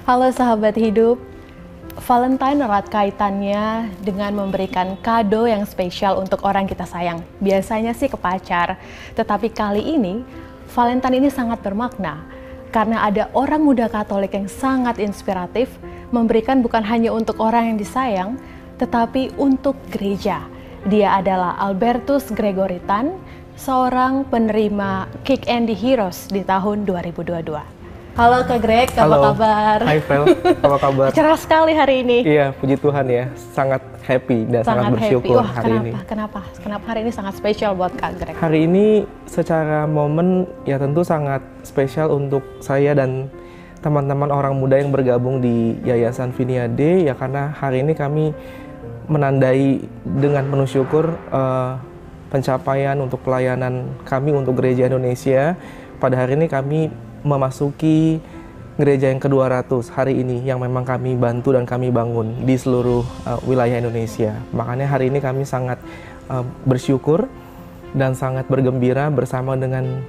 Halo sahabat hidup, Valentine erat kaitannya dengan memberikan kado yang spesial untuk orang kita sayang. Biasanya sih ke pacar, tetapi kali ini Valentine ini sangat bermakna karena ada orang muda Katolik yang sangat inspiratif memberikan bukan hanya untuk orang yang disayang, tetapi untuk gereja. Dia adalah Albertus Gregory Tan, seorang penerima Kick and the Heroes di tahun 2022. Halo Kak Greg, apa kabar? Hai Vel, apa kabar? Cerah sekali hari ini. Iya, puji Tuhan ya, sangat happy dan sangat bersyukur hari ini. Kenapa hari ini sangat spesial buat Kak Greg? Hari ini secara momen ya tentu sangat spesial untuk saya dan teman-teman orang muda yang bergabung di Yayasan Viniade ya, karena hari ini kami menandai dengan penuh syukur pencapaian untuk pelayanan kami untuk Gereja Indonesia. Pada hari ini kami memasuki gereja yang ke-200 hari ini yang memang kami bantu dan kami bangun di seluruh wilayah Indonesia. Makanya hari ini kami sangat bersyukur dan sangat bergembira bersama dengan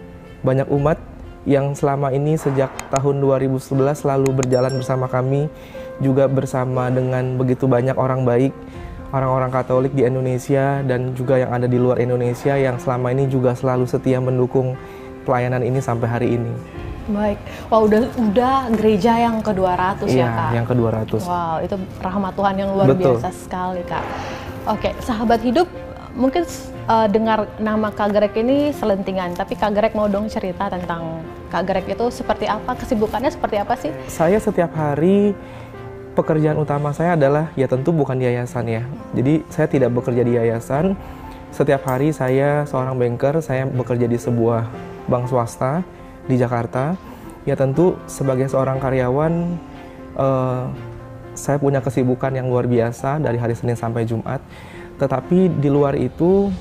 banyak umat yang selama ini sejak tahun 2011 selalu berjalan bersama kami, juga bersama dengan begitu banyak orang baik, orang-orang Katolik di Indonesia dan juga yang ada di luar Indonesia yang selama ini juga selalu setia mendukung pelayanan ini sampai hari ini. Baik, wah udah gereja yang ke-200 ya Kak? Yang ke-200. Wow, itu rahmat Tuhan yang luar biasa sekali Kak. Oke, sahabat hidup, mungkin dengar nama Kak Greg ini selentingan, tapi Kak Greg mau dong cerita tentang Kak Greg itu seperti apa, kesibukannya seperti apa sih? Saya setiap hari, pekerjaan utama saya adalah ya tentu bukan di yayasan ya. Jadi saya tidak bekerja di yayasan. Setiap hari saya seorang banker, saya bekerja di sebuah bank swasta di Jakarta. Ya tentu sebagai seorang karyawan saya punya kesibukan yang luar biasa dari hari Senin sampai Jumat. Tetapi di luar itu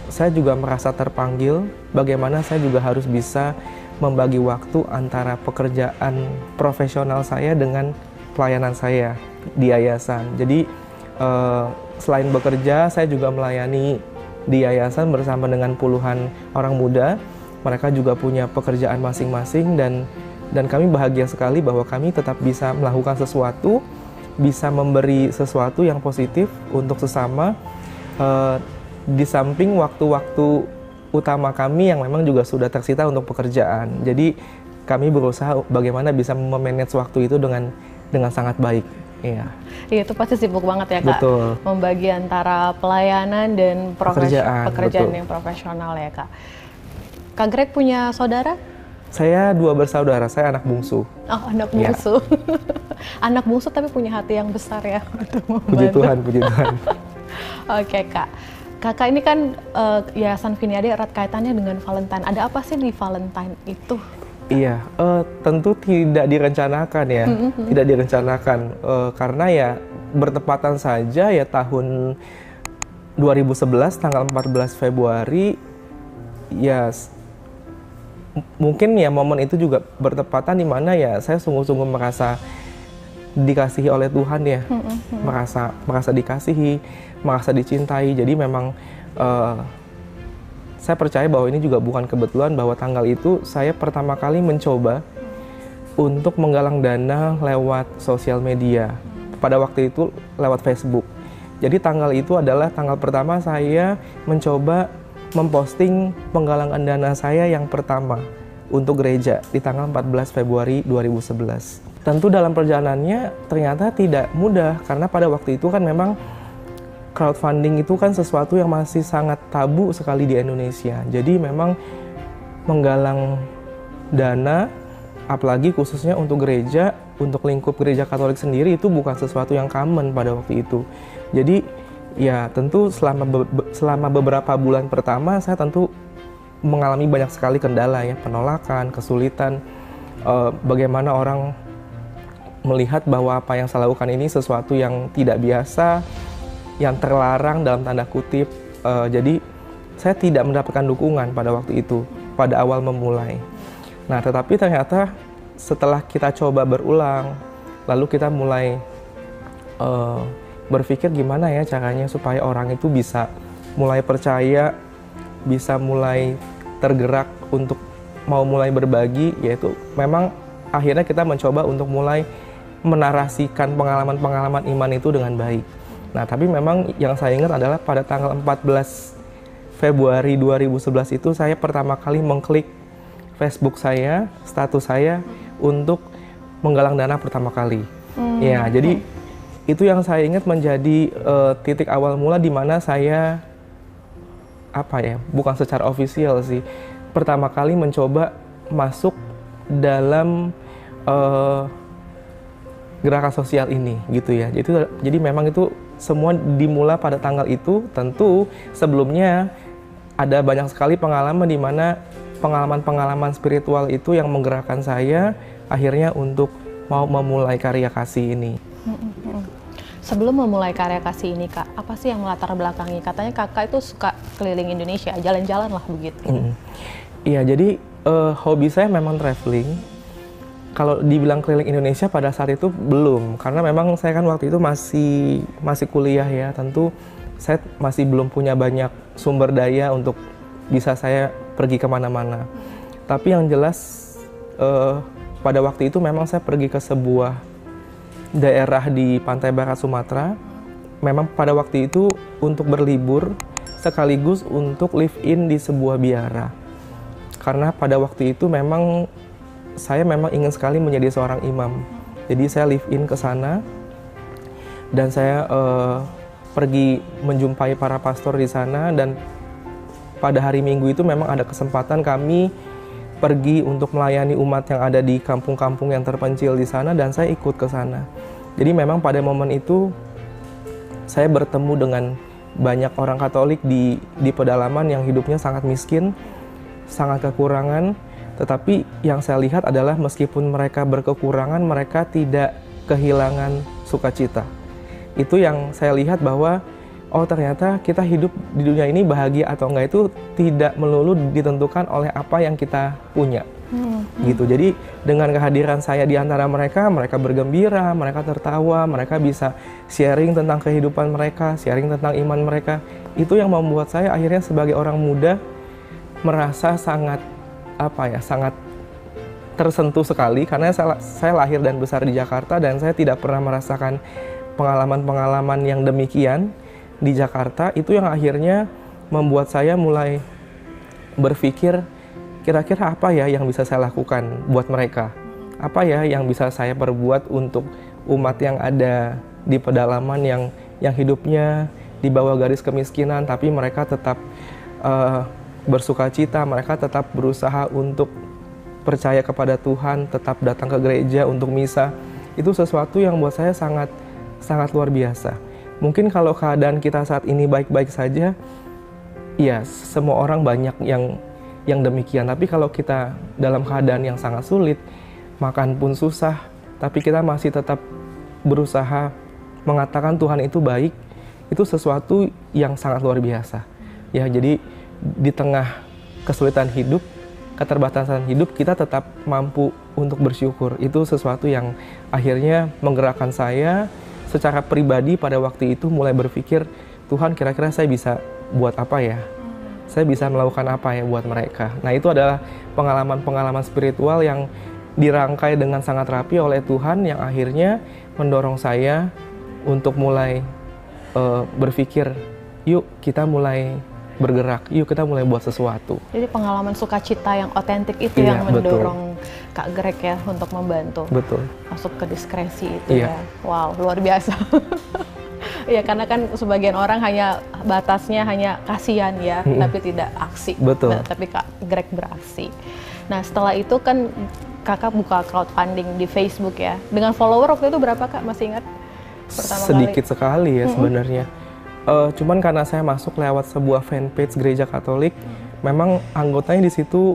saya juga merasa terpanggil bagaimana saya juga harus bisa membagi waktu antara pekerjaan profesional saya dengan pelayanan saya di yayasan. Jadi selain bekerja, saya juga melayani di yayasan bersama dengan puluhan orang muda. Mereka juga punya pekerjaan masing-masing dan kami bahagia sekali bahwa kami tetap bisa melakukan sesuatu, bisa memberi sesuatu yang positif untuk sesama di samping waktu-waktu utama kami yang memang juga sudah tersita untuk pekerjaan. Jadi kami berusaha bagaimana bisa memanage waktu itu dengan sangat baik. Iya. Itu pasti sibuk banget ya Kak. Betul. Membagi antara pelayanan dan pekerjaan yang profesional ya Kak. Kak Greg punya saudara? Saya 2 bersaudara, saya anak bungsu. Oh, anak bungsu. Ya. Anak bungsu tapi punya hati yang besar ya untuk membantu. Puji Tuhan, puji Tuhan. Oke Kak. Kakak ini kan Yayasan Viniade erat kaitannya dengan Valentine. Ada apa sih di Valentine itu? Iya, tentu tidak direncanakan ya, tidak direncanakan karena ya bertepatan saja ya tahun 2011 tanggal 14 Februari ya mungkin ya momen itu juga bertepatan di mana ya saya sungguh-sungguh merasa dikasihi oleh Tuhan ya, merasa dikasihi, merasa dicintai. Jadi memang saya percaya bahwa ini juga bukan kebetulan bahwa tanggal itu saya pertama kali mencoba untuk menggalang dana lewat sosial media. Pada waktu itu lewat Facebook. Jadi tanggal itu adalah tanggal pertama saya mencoba memposting penggalangan dana saya yang pertama untuk gereja di tanggal 14 Februari 2011. Tentu dalam perjalanannya ternyata tidak mudah karena pada waktu itu kan memang crowdfunding itu kan sesuatu yang masih sangat tabu sekali di Indonesia. Jadi memang menggalang dana, apalagi khususnya untuk gereja, untuk lingkup gereja Katolik sendiri itu bukan sesuatu yang common pada waktu itu. Jadi ya tentu selama beberapa bulan pertama saya tentu mengalami banyak sekali kendala ya, penolakan, kesulitan, bagaimana orang melihat bahwa apa yang saya lakukan ini sesuatu yang tidak biasa, yang terlarang dalam tanda kutip. Jadi saya tidak mendapatkan dukungan pada waktu itu, pada awal memulai. Nah tetapi ternyata setelah kita coba berulang, lalu kita mulai berpikir gimana ya caranya supaya orang itu bisa mulai percaya, bisa mulai tergerak untuk mau mulai berbagi, yaitu memang akhirnya kita mencoba untuk mulai menarasikan pengalaman-pengalaman iman itu dengan baik. Nah, tapi memang yang saya ingat adalah pada tanggal 14 Februari 2011 itu saya pertama kali mengklik Facebook saya, status saya untuk menggalang dana pertama kali. Ya, jadi itu yang saya ingat menjadi titik awal mula di mana saya bukan secara ofisial sih, pertama kali mencoba masuk dalam gerakan sosial ini gitu ya. Jadi memang itu semua dimulai pada tanggal itu. Tentu sebelumnya ada banyak sekali pengalaman di mana pengalaman-pengalaman spiritual itu yang menggerakkan saya akhirnya untuk mau memulai karya kasih ini. Sebelum memulai karya kasih ini, Kak, apa sih yang melatar belakangi? Katanya Kakak itu suka keliling Indonesia, jalan-jalan lah begitu. Iya, jadi hobi saya memang traveling. Kalau dibilang keliling Indonesia pada saat itu belum, karena memang saya kan waktu itu masih kuliah ya. Tentu saya masih belum punya banyak sumber daya untuk bisa saya pergi kemana-mana. Tapi yang jelas pada waktu itu memang saya pergi ke sebuah daerah di pantai barat Sumatera. Memang pada waktu itu untuk berlibur sekaligus untuk live in di sebuah biara. Karena pada waktu itu memang saya ingin sekali menjadi seorang imam. Jadi saya live in ke sana dan saya pergi menjumpai para pastor di sana, dan pada hari Minggu itu memang ada kesempatan kami pergi untuk melayani umat yang ada di kampung-kampung yang terpencil di sana, dan saya ikut ke sana. Jadi memang pada momen itu saya bertemu dengan banyak orang Katolik di pedalaman yang hidupnya sangat miskin, sangat kekurangan, tetapi yang saya lihat adalah meskipun mereka berkekurangan, mereka tidak kehilangan sukacita. Itu yang saya lihat bahwa oh ternyata kita hidup di dunia ini bahagia atau enggak itu tidak melulu ditentukan oleh apa yang kita punya. Gitu. Jadi dengan kehadiran saya di antara mereka bergembira, mereka tertawa, mereka bisa sharing tentang kehidupan mereka, sharing tentang iman mereka. Itu yang membuat saya akhirnya sebagai orang muda merasa sangat sangat tersentuh sekali, karena saya lahir dan besar di Jakarta dan saya tidak pernah merasakan pengalaman-pengalaman yang demikian di Jakarta. Itu yang akhirnya membuat saya mulai berpikir, kira-kira apa ya yang bisa saya lakukan buat mereka? Apa ya yang bisa saya perbuat untuk umat yang ada di pedalaman yang hidupnya di bawah garis kemiskinan, tapi mereka tetap bersukacita, mereka tetap berusaha untuk percaya kepada Tuhan, tetap datang ke gereja untuk misa. Itu sesuatu yang buat saya sangat luar biasa. Mungkin kalau keadaan kita saat ini baik-baik saja, ya semua orang banyak yang demikian. Tapi kalau kita dalam keadaan yang sangat sulit, makan pun susah, tapi kita masih tetap berusaha mengatakan Tuhan itu baik, itu sesuatu yang sangat luar biasa. Ya, jadi di tengah kesulitan hidup, keterbatasan hidup, kita tetap mampu untuk bersyukur. Itu sesuatu yang akhirnya menggerakkan saya secara pribadi pada waktu itu mulai berpikir, Tuhan kira-kira saya bisa buat apa ya? Saya bisa melakukan apa ya buat mereka? Nah, itu adalah pengalaman-pengalaman spiritual yang dirangkai dengan sangat rapi oleh Tuhan yang akhirnya mendorong saya untuk mulai berpikir, yuk kita mulai bergerak, yuk kita mulai buat sesuatu. Jadi pengalaman sukacita yang otentik itu yang mendorong betul. Kak Greg ya untuk membantu. Betul. Masuk ke diskresi itu ya. Wow, luar biasa. Ya karena kan sebagian orang hanya batasnya hanya kasihan ya, tapi tidak aksi. Betul. Nah, tapi Kak Greg beraksi. Nah setelah itu kan Kakak buka crowdfunding di Facebook ya. Dengan follower waktu itu berapa Kak? Masih ingat? Sedikit sekali ya sebenarnya. Cuman karena saya masuk lewat sebuah fanpage gereja Katolik, memang anggotanya di situ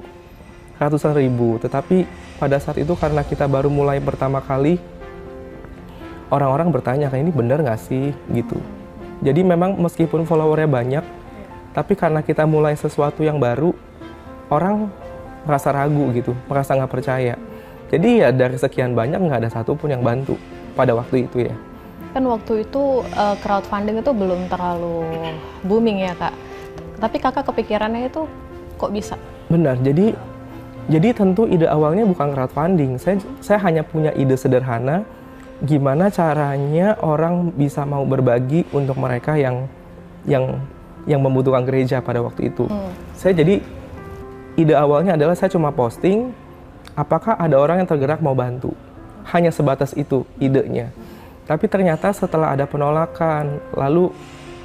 ratusan ribu. Tetapi pada saat itu karena kita baru mulai pertama kali, orang-orang bertanya, kayak ini bener nggak sih gitu. Jadi memang meskipun followernya banyak, tapi karena kita mulai sesuatu yang baru, orang merasa ragu gitu, merasa nggak percaya. Jadi ya dari sekian banyak nggak ada satupun yang bantu pada waktu itu ya. Kan waktu itu crowdfunding itu belum terlalu booming ya Kak. Tapi Kakak kepikirannya itu kok bisa? Benar, jadi Jadi tentu ide awalnya bukan crowdfunding. Saya hanya punya ide sederhana, gimana caranya orang bisa mau berbagi untuk mereka yang membutuhkan gereja pada waktu itu. Jadi ide awalnya adalah saya cuma posting, apakah ada orang yang tergerak mau bantu. Hanya sebatas itu idenya. Tapi ternyata setelah ada penolakan, lalu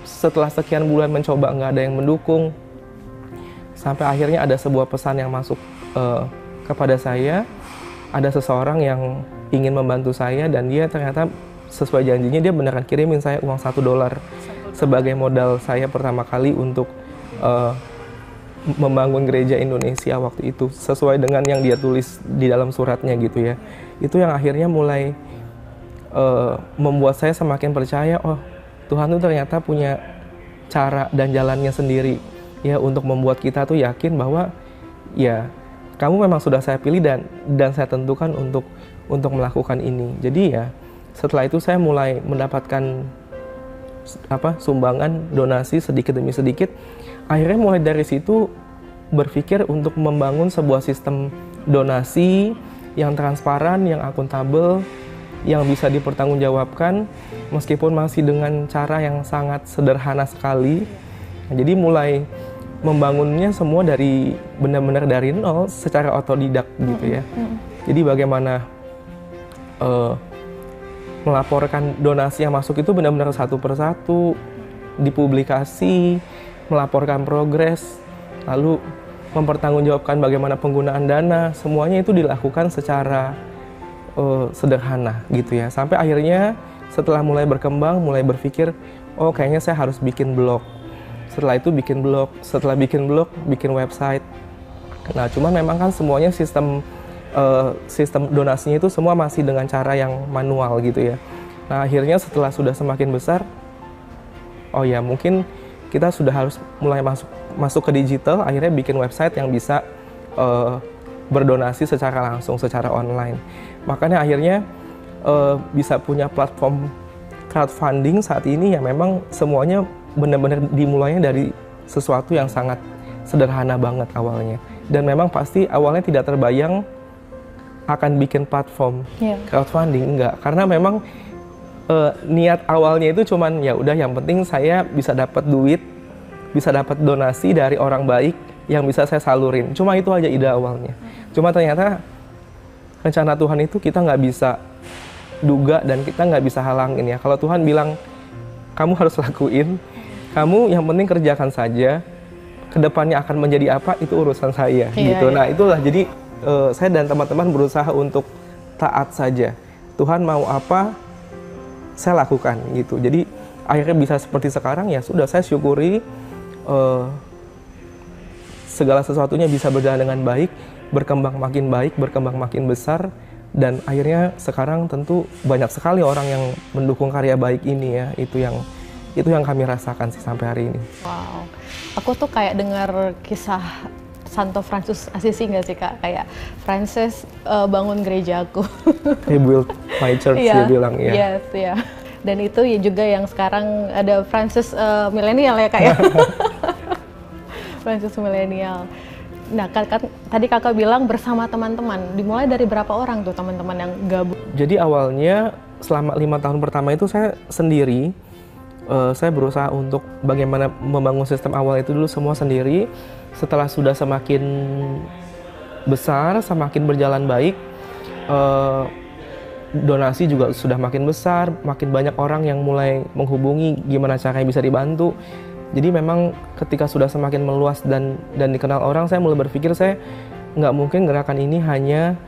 setelah sekian bulan mencoba nggak ada yang mendukung, sampai akhirnya ada sebuah pesan yang masuk kepada saya. Ada seseorang yang ingin membantu saya dan dia ternyata sesuai janjinya dia beneran kirimin saya uang $1 sebagai modal saya pertama kali untuk membangun gereja Indonesia waktu itu, sesuai dengan yang dia tulis di dalam suratnya gitu ya. Itu yang akhirnya mulai membuat saya semakin percaya, oh Tuhan tuh ternyata punya cara dan jalannya sendiri ya untuk membuat kita tuh yakin bahwa ya kamu memang sudah saya pilih dan saya tentukan untuk melakukan ini. Jadi ya setelah itu saya mulai mendapatkan sumbangan, donasi sedikit demi sedikit. Akhirnya mulai dari situ berpikir untuk membangun sebuah sistem donasi yang transparan, yang akuntabel, yang bisa dipertanggungjawabkan meskipun masih dengan cara yang sangat sederhana sekali. Nah, jadi mulai membangunnya semua dari benar-benar dari nol secara otodidak gitu ya. Jadi bagaimana melaporkan donasi yang masuk itu benar-benar satu persatu, dipublikasi, melaporkan progres, lalu mempertanggungjawabkan bagaimana penggunaan dana, semuanya itu dilakukan secara sederhana gitu ya. Sampai akhirnya setelah mulai berkembang, mulai berpikir, oh kayaknya saya harus bikin blog. Setelah itu bikin blog, setelah bikin blog, bikin website. Nah, cuman memang kan semuanya sistem donasinya itu semua masih dengan cara yang manual gitu ya. Nah, akhirnya setelah sudah semakin besar, oh ya mungkin kita sudah harus mulai masuk ke digital, akhirnya bikin website yang bisa berdonasi secara langsung, secara online. Makanya akhirnya bisa punya platform crowdfunding saat ini ya memang semuanya benar-benar dimulainya dari sesuatu yang sangat sederhana banget awalnya. Dan memang pasti awalnya tidak terbayang akan bikin platform crowdfunding, enggak. Karena memang niat awalnya itu cuman ya udah yang penting saya bisa dapat duit, bisa dapat donasi dari orang baik yang bisa saya salurin. Cuma itu aja ide awalnya. Cuma ternyata rencana Tuhan itu kita nggak bisa duga dan kita nggak bisa halangin ya. Kalau Tuhan bilang kamu harus lakuin, kamu yang penting kerjakan saja. Kedepannya akan menjadi apa itu urusan saya gitu. Nah itulah jadi saya dan teman-teman berusaha untuk taat saja. Tuhan mau apa saya lakukan gitu. Jadi akhirnya bisa seperti sekarang ya sudah saya syukuri segala sesuatunya bisa berjalan dengan baik, berkembang makin besar. Dan akhirnya sekarang tentu banyak sekali orang yang mendukung karya baik ini ya. Itu yang kami rasakan sih sampai hari ini. Wow, aku tuh kayak dengar kisah Santo Fransiskus Assisi nggak sih Kak? Kayak Francis bangun gerejaku. He built my church, dia bilang ya. Yes, ya. Dan itu ya juga yang sekarang ada Francis milenial ya Kak ya. Francis milenial. Nah, tadi kakak bilang bersama teman-teman. Dimulai dari berapa orang tuh teman-teman yang gabung? Jadi awalnya selama 5 tahun pertama itu saya sendiri. Saya berusaha untuk bagaimana membangun sistem awal itu dulu semua sendiri. Setelah sudah semakin besar, semakin berjalan baik, donasi juga sudah makin besar, makin banyak orang yang mulai menghubungi gimana caranya bisa dibantu. Jadi memang ketika sudah semakin meluas dan dikenal orang, saya mulai berpikir saya nggak mungkin gerakan ini hanya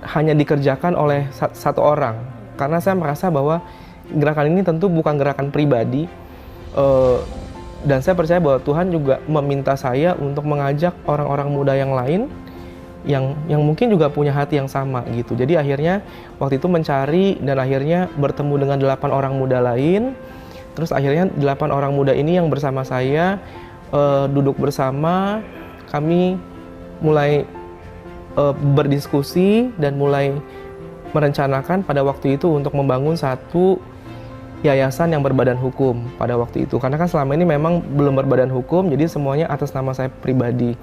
hanya dikerjakan oleh satu orang. Karena saya merasa bahwa gerakan ini tentu bukan gerakan pribadi, dan saya percaya bahwa Tuhan juga meminta saya untuk mengajak orang-orang muda yang lain yang mungkin juga punya hati yang sama gitu. Jadi akhirnya waktu itu mencari dan akhirnya bertemu dengan 8 orang muda lain. Terus akhirnya 8 orang muda ini yang bersama saya duduk bersama, kami mulai berdiskusi dan mulai merencanakan pada waktu itu untuk membangun satu yayasan yang berbadan hukum pada waktu itu. Karena kan selama ini memang belum berbadan hukum, jadi semuanya atas nama saya pribadi.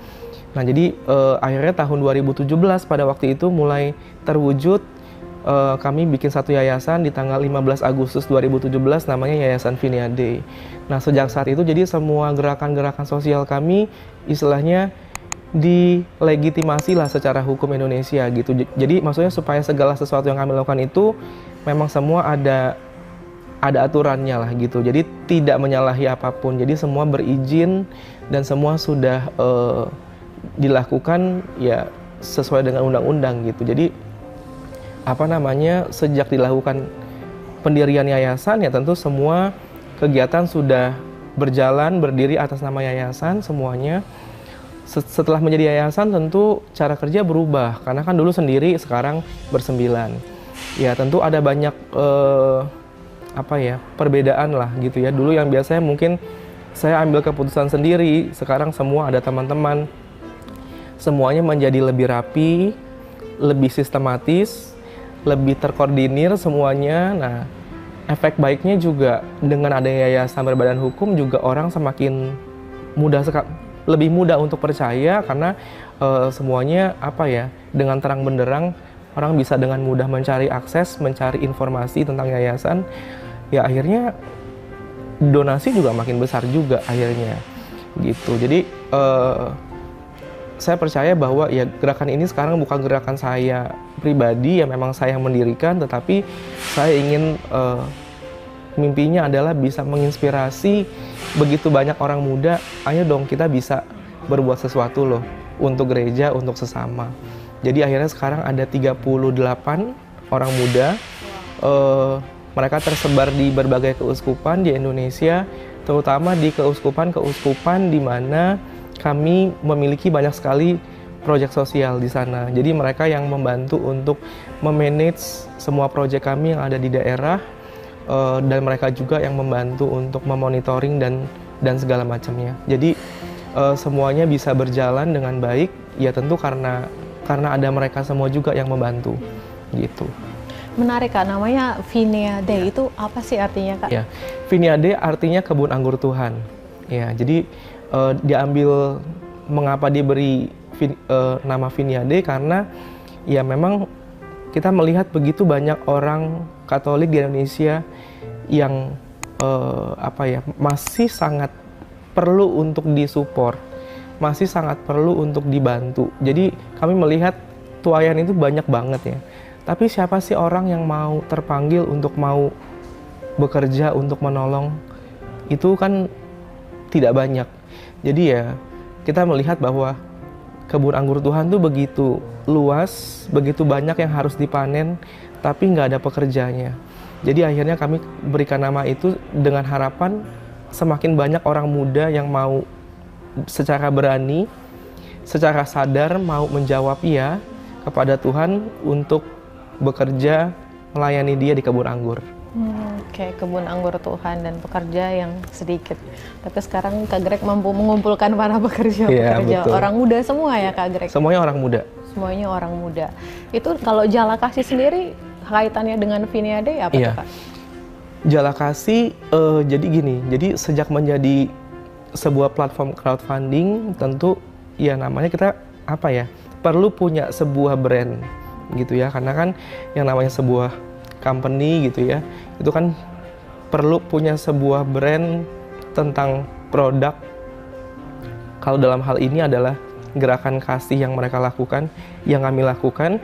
Nah, jadi akhirnya tahun 2017 pada waktu itu mulai terwujud, kami bikin satu yayasan di tanggal 15 Agustus 2017 namanya Yayasan Vinia Day. Nah, sejak saat itu jadi semua gerakan-gerakan sosial kami istilahnya dilegitimasi lah secara hukum Indonesia gitu. Jadi maksudnya supaya segala sesuatu yang kami lakukan itu memang semua ada aturannya lah gitu. Jadi tidak menyalahi apapun. Jadi semua berizin dan semua sudah dilakukan ya sesuai dengan undang-undang gitu. Jadi sejak dilakukan pendirian yayasan ya tentu semua kegiatan sudah berjalan berdiri atas nama yayasan semuanya. Setelah menjadi yayasan tentu cara kerja berubah karena kan dulu sendiri sekarang bersembilan. Ya tentu ada banyak perbedaan lah gitu ya. Dulu yang biasanya mungkin saya ambil keputusan sendiri, sekarang semua ada teman-teman. Semuanya menjadi lebih rapi, lebih sistematis, lebih terkoordinir semuanya. Nah, efek baiknya juga dengan adanya yayasan berbadan hukum juga orang semakin lebih mudah untuk percaya karena semuanya dengan terang benderang orang bisa dengan mudah mencari akses, mencari informasi tentang yayasan. Ya akhirnya donasi juga makin besar juga akhirnya gitu. Jadi saya percaya bahwa ya gerakan ini sekarang bukan gerakan saya pribadi, ya memang saya yang mendirikan, tetapi saya ingin mimpinya adalah bisa menginspirasi begitu banyak orang muda. Ayo dong kita bisa berbuat sesuatu loh untuk gereja, untuk sesama. Jadi akhirnya sekarang ada 38 orang muda. Mereka tersebar di berbagai keuskupan di Indonesia, terutama di keuskupan-keuskupan di mana kami memiliki banyak sekali proyek sosial di sana. Jadi mereka yang membantu untuk memanage semua proyek kami yang ada di daerah, dan mereka juga yang membantu untuk memonitoring dan segala macamnya. Jadi semuanya bisa berjalan dengan baik, ya tentu karena ada mereka semua juga yang membantu, gitu. Menarik Kak, namanya Vinia Day itu apa sih artinya Kak? Ya, Vinia Day artinya kebun anggur Tuhan. Ya, jadi diambil mengapa diberi nama Vinia Day karena ya memang kita melihat begitu banyak orang Katolik di Indonesia yang masih sangat perlu untuk disupport, masih sangat perlu untuk dibantu. Jadi kami melihat tuayan itu banyak banget ya. Tapi siapa sih orang yang mau terpanggil untuk mau bekerja untuk menolong? Itu kan tidak banyak. Jadi ya kita melihat bahwa kebun anggur Tuhan tuh begitu luas, begitu banyak yang harus dipanen, tapi nggak ada pekerjanya. Jadi akhirnya kami berikan nama itu dengan harapan semakin banyak orang muda yang mau secara berani, secara sadar mau menjawab iya kepada Tuhan untuk bekerja melayani Dia di kebun anggur. Oke, kebun anggur Tuhan dan pekerja yang sedikit. Tapi sekarang Kak Greg mampu mengumpulkan para pekerja. Betul. Orang muda semua ya Kak Greg? Semuanya orang muda. Semuanya orang muda. Itu kalau Jala Kasih sendiri kaitannya dengan Vinia Day apa tuh Kak? Jala Kasih jadi gini, jadi sejak menjadi sebuah platform crowdfunding tentu ya namanya kita perlu punya sebuah brand gitu ya, karena kan yang namanya sebuah company gitu ya, itu kan perlu punya sebuah brand tentang produk. Kalau dalam hal ini adalah gerakan kasih yang mereka lakukan, yang kami lakukan,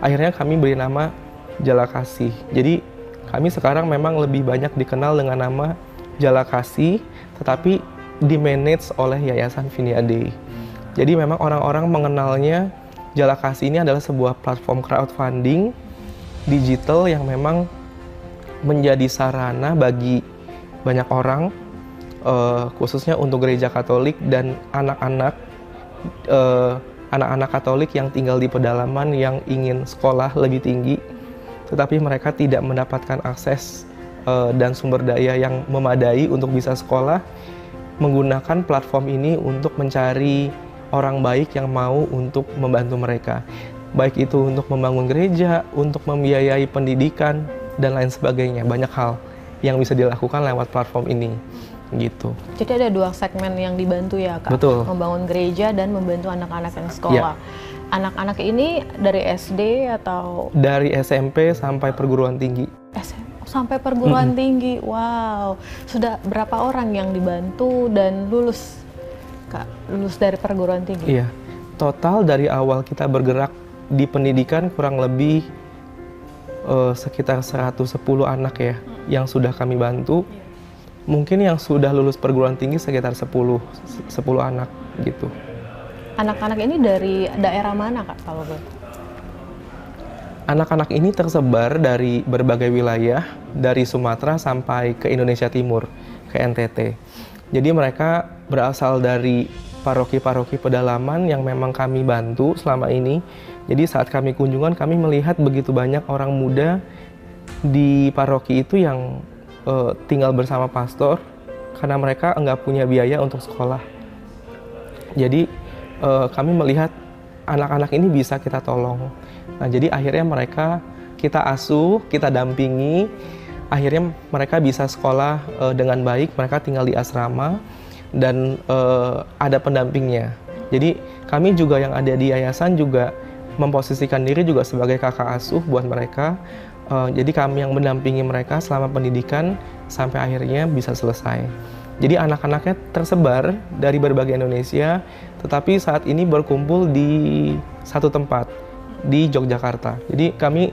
akhirnya kami beri nama Jala Kasih. Jadi kami sekarang memang lebih banyak dikenal dengan nama Jala Kasih, tetapi dimanage oleh Yayasan Vinia Day. Jadi memang orang-orang mengenalnya Jala Kasih ini adalah sebuah platform crowdfunding digital yang memang menjadi sarana bagi banyak orang, khususnya untuk gereja Katolik dan anak-anak Katolik yang tinggal di pedalaman yang ingin sekolah lebih tinggi, tetapi mereka tidak mendapatkan akses dan sumber daya yang memadai untuk bisa sekolah, menggunakan platform ini untuk mencari orang baik yang mau untuk membantu mereka. Baik itu untuk membangun gereja, untuk membiayai pendidikan, dan lain sebagainya. Banyak hal yang bisa dilakukan lewat platform ini gitu. Jadi ada 2 segmen yang dibantu ya Kak? Betul. Membangun gereja dan membantu anak-anak yang sekolah. Anak-anak ini dari SD atau? Dari SMP sampai perguruan tinggi. Sampai perguruan tinggi, wow. Sudah berapa orang yang dibantu dan lulus Kak? Lulus dari perguruan tinggi? Iya, total dari awal kita bergerak di pendidikan kurang lebih sekitar 110 anak ya yang sudah kami bantu. Mungkin yang sudah lulus perguruan tinggi sekitar 10 anak gitu. Anak-anak ini dari daerah mana Kak kalau boleh? Anak-anak ini tersebar dari berbagai wilayah, dari Sumatera sampai ke Indonesia Timur, ke NTT. Jadi mereka berasal dari paroki-paroki pedalaman yang memang kami bantu selama ini. Jadi saat kami kunjungan, kami melihat begitu banyak orang muda di paroki itu yang tinggal bersama pastor karena mereka nggak punya biaya untuk sekolah. Jadi kami melihat anak-anak ini bisa kita tolong. Nah, jadi akhirnya mereka kita asuh, kita dampingi. Akhirnya mereka bisa sekolah dengan baik. Mereka tinggal di asrama dan ada pendampingnya. Jadi kami juga yang ada di yayasan juga memposisikan diri juga sebagai kakak asuh buat mereka. Jadi kami yang mendampingi mereka selama pendidikan sampai akhirnya bisa selesai. Jadi anak-anaknya tersebar dari berbagai Indonesia, tetapi saat ini berkumpul di satu tempat, di Yogyakarta. Jadi kami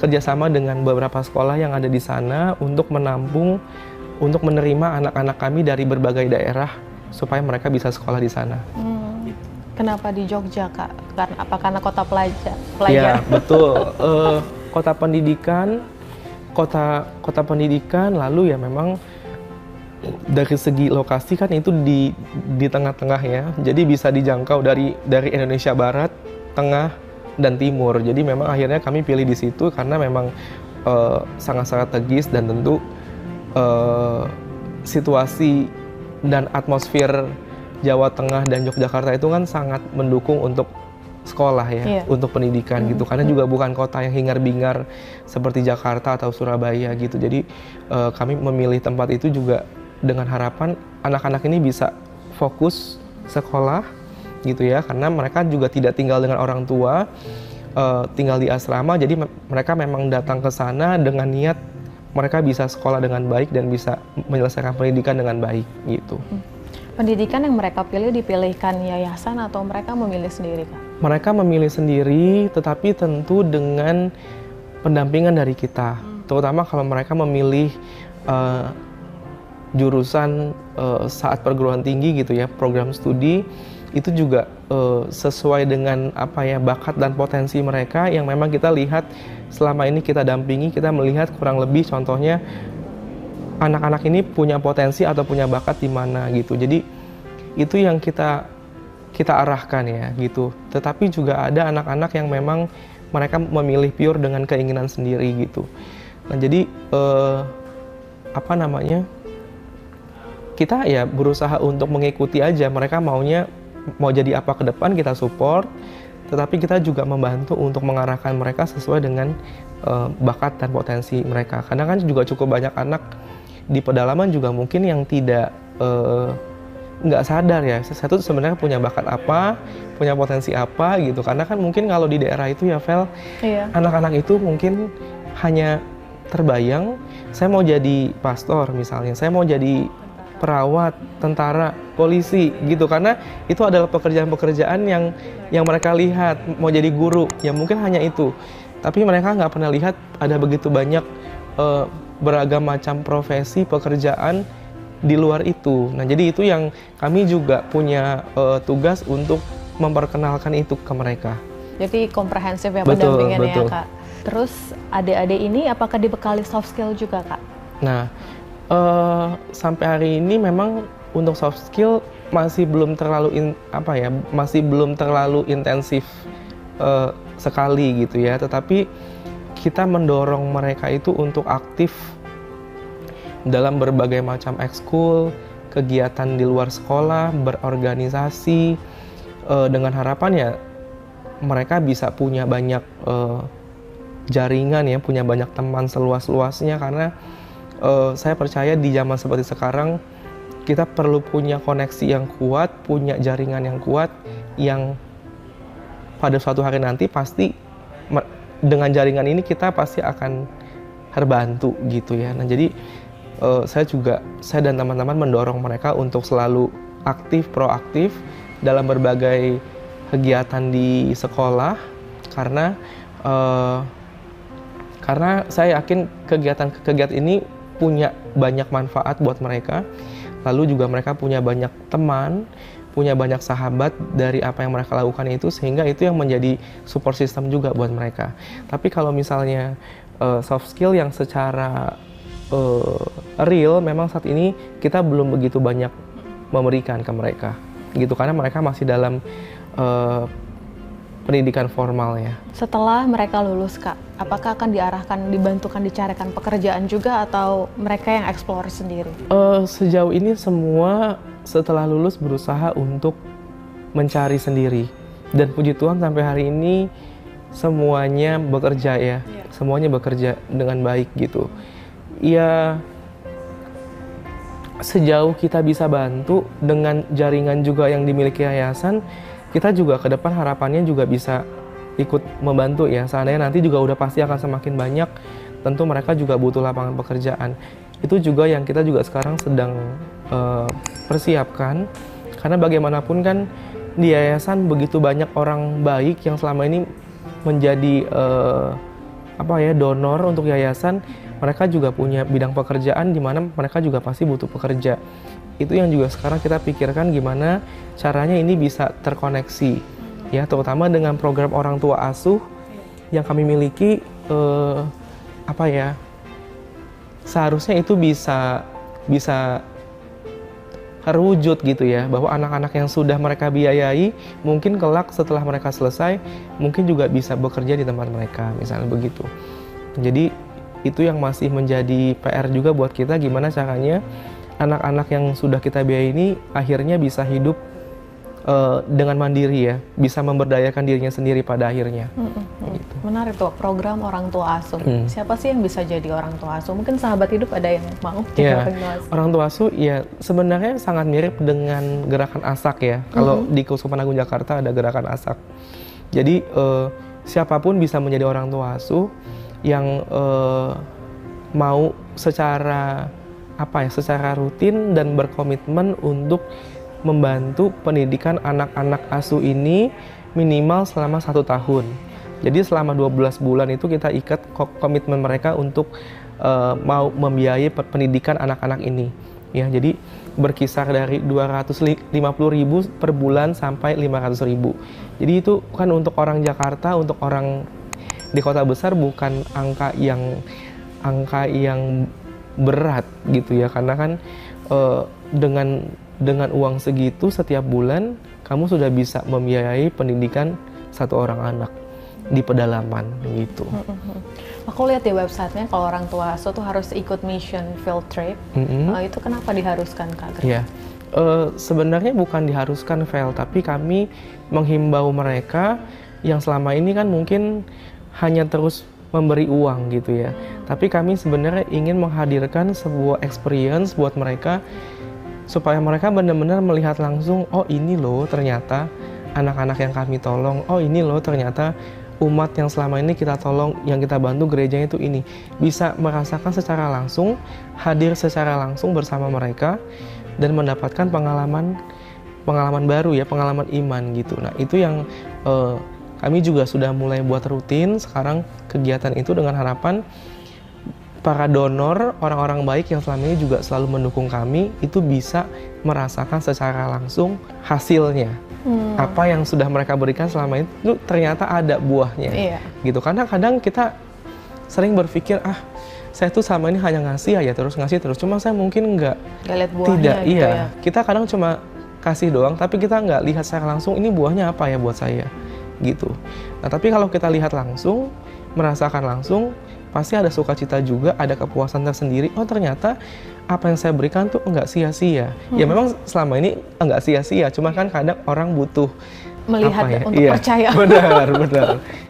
kerjasama dengan beberapa sekolah yang ada di sana untuk menampung, untuk menerima anak-anak kami dari berbagai daerah supaya mereka bisa sekolah di sana. Kenapa di Jogja Kak? Karena kota pelajar? Iya, betul. Kota pendidikan, kota pendidikan, lalu ya memang dari segi lokasi kan itu di tengah-tengah ya, jadi bisa dijangkau dari Indonesia Barat, Tengah, dan Timur. Jadi memang akhirnya kami pilih di situ karena memang sangat-sangat tegis dan tentu situasi dan atmosfer Jawa Tengah dan Yogyakarta itu kan sangat mendukung untuk sekolah ya, untuk pendidikan gitu, karena juga bukan kota yang hingar-bingar seperti Jakarta atau Surabaya gitu. Jadi kami memilih tempat itu juga dengan harapan anak-anak ini bisa fokus sekolah gitu ya, karena mereka juga tidak tinggal dengan orang tua, tinggal di asrama. Jadi mereka memang datang ke sana dengan niat mereka bisa sekolah dengan baik dan bisa menyelesaikan pendidikan dengan baik gitu. Pendidikan yang mereka pilih dipilihkan yayasan atau mereka memilih sendiri Kak? Mereka memilih sendiri, tetapi tentu dengan pendampingan dari kita. Terutama kalau mereka memilih jurusan saat perguruan tinggi gitu ya, program studi, itu juga sesuai dengan apa ya, bakat dan potensi mereka yang memang kita lihat selama ini kita dampingi, kita melihat kurang lebih contohnya anak-anak ini punya potensi atau punya bakat di mana gitu. Jadi itu yang kita arahkan ya gitu. Tetapi juga ada anak-anak yang memang mereka memilih pure dengan keinginan sendiri gitu. Nah, jadi kita ya berusaha untuk mengikuti aja mereka maunya, mau jadi apa ke depan kita support, tetapi kita juga membantu untuk mengarahkan mereka sesuai dengan bakat dan potensi mereka. Karena kan juga cukup banyak anak di pedalaman juga mungkin yang nggak sadar ya, saya tuh sebenarnya punya bakat apa, punya potensi apa gitu. Karena kan mungkin kalau di daerah itu ya Vel, anak-anak itu mungkin hanya terbayang, saya mau jadi pastor misalnya, saya mau jadi perawat, tentara, polisi gitu, karena itu adalah pekerjaan-pekerjaan yang mereka lihat. Mau jadi guru ya mungkin hanya itu, tapi mereka nggak pernah lihat ada begitu banyak beragam macam profesi pekerjaan di luar itu. Nah, jadi itu yang kami juga punya tugas untuk memperkenalkan itu ke mereka. Jadi komprehensif ya pendampingannya ya Kak. Terus adik-adik ini apakah dibekali soft skill juga Kak? Nah, sampai hari ini memang untuk soft skill masih belum terlalu intensif sekali gitu ya. Tetapi kita mendorong mereka itu untuk aktif dalam berbagai macam ekskul, kegiatan di luar sekolah, berorganisasi, dengan harapan ya mereka bisa punya banyak jaringan ya, punya banyak teman seluas-luasnya, karena saya percaya di zaman seperti sekarang kita perlu punya koneksi yang kuat, punya jaringan yang kuat, yang pada suatu hari nanti pasti dengan jaringan ini kita pasti akan terbantu gitu ya. Nah jadi saya dan teman-teman mendorong mereka untuk selalu aktif, proaktif dalam berbagai kegiatan di sekolah, karena saya yakin kegiatan ini punya banyak manfaat buat mereka. Lalu juga mereka punya banyak teman, punya banyak sahabat dari apa yang mereka lakukan itu, sehingga itu yang menjadi support system juga buat mereka. Tapi kalau misalnya soft skill yang secara real, memang saat ini kita belum begitu banyak memberikan ke mereka, gitu, karena mereka masih dalam pendidikan formal ya. Setelah mereka lulus Kak, apakah akan diarahkan, dibantukan dicarikan pekerjaan juga atau mereka yang explore sendiri? Sejauh ini semua setelah lulus berusaha untuk mencari sendiri. Dan puji Tuhan sampai hari ini semuanya bekerja ya. Semuanya bekerja dengan baik gitu. Ya sejauh kita bisa bantu dengan jaringan juga yang dimiliki yayasan, kita juga ke depan harapannya juga bisa ikut membantu ya. Seandainya nanti juga udah pasti akan semakin banyak, tentu mereka juga butuh lapangan pekerjaan. Itu juga yang kita juga sekarang sedang persiapkan, karena bagaimanapun kan di yayasan begitu banyak orang baik yang selama ini menjadi donor untuk yayasan. Mereka juga punya bidang pekerjaan di mana mereka juga pasti butuh pekerja. Itu yang juga sekarang kita pikirkan gimana caranya ini bisa terkoneksi ya, terutama dengan program orang tua asuh yang kami miliki. Seharusnya itu bisa terwujud gitu ya, bahwa anak-anak yang sudah mereka biayai mungkin kelak setelah mereka selesai mungkin juga bisa bekerja di tempat mereka, misalnya begitu. Jadi itu yang masih menjadi PR juga buat kita, gimana caranya anak-anak yang sudah kita biayai ini akhirnya bisa hidup dengan mandiri ya, bisa memberdayakan dirinya sendiri pada akhirnya. Gitu. Menarik tuh program orang tua asuh. Siapa sih yang bisa jadi orang tua asuh? Mungkin sahabat hidup ada yang mau jadi orang tua asuh. Orang tua asuh ya sebenarnya sangat mirip dengan gerakan ASAK ya. Kalau di Keuskupan Agung Jakarta ada gerakan ASAK. Jadi siapapun bisa menjadi orang tua asuh yang mau secara rutin dan berkomitmen untuk membantu pendidikan anak-anak asuh ini minimal selama 1 tahun. Jadi selama 12 bulan itu kita ikat komitmen mereka untuk mau membiayai pendidikan anak-anak ini. Ya, jadi berkisar dari 250.000 per bulan sampai 500.000. Jadi itu kan untuk orang Jakarta, untuk orang di kota besar bukan angka yang berat gitu ya, karena kan dengan uang segitu setiap bulan kamu sudah bisa membiayai pendidikan 1 orang anak di pedalaman gitu. Aku lihat di websitenya kalau orang tua asuh tuh harus ikut mission field trip. Itu kenapa diharuskan Kak? Ya, sebenarnya bukan diharuskan tapi kami menghimbau mereka yang selama ini kan mungkin hanya terus memberi uang gitu ya. Tapi kami sebenarnya ingin menghadirkan sebuah experience buat mereka, supaya mereka benar-benar melihat langsung, oh ini loh ternyata anak-anak yang kami tolong, oh ini loh ternyata umat yang selama ini kita tolong, yang kita bantu gerejanya itu ini. Bisa merasakan secara langsung, hadir secara langsung bersama mereka, dan mendapatkan pengalaman baru ya, pengalaman iman gitu. Nah itu yang kami juga sudah mulai buat rutin sekarang kegiatan itu, dengan harapan para donor, orang-orang baik yang selama ini juga selalu mendukung kami, itu bisa merasakan secara langsung hasilnya. Apa yang sudah mereka berikan selama itu ternyata ada buahnya. Gitu. Karena kadang kita sering berpikir, saya tuh sama ini hanya ngasih terus, cuma saya mungkin nggak lihat buahnya. Tidak, gitu iya. Ya. Kita kadang cuma kasih doang, tapi kita nggak lihat secara langsung ini buahnya apa ya buat saya. Gitu. Nah, tapi kalau kita lihat langsung, merasakan langsung, pasti ada sukacita juga, ada kepuasan tersendiri. Oh ternyata apa yang saya berikan tuh enggak sia-sia. Ya memang selama ini enggak sia-sia, cuma kan kadang orang butuh melihat untuk percaya. Benar.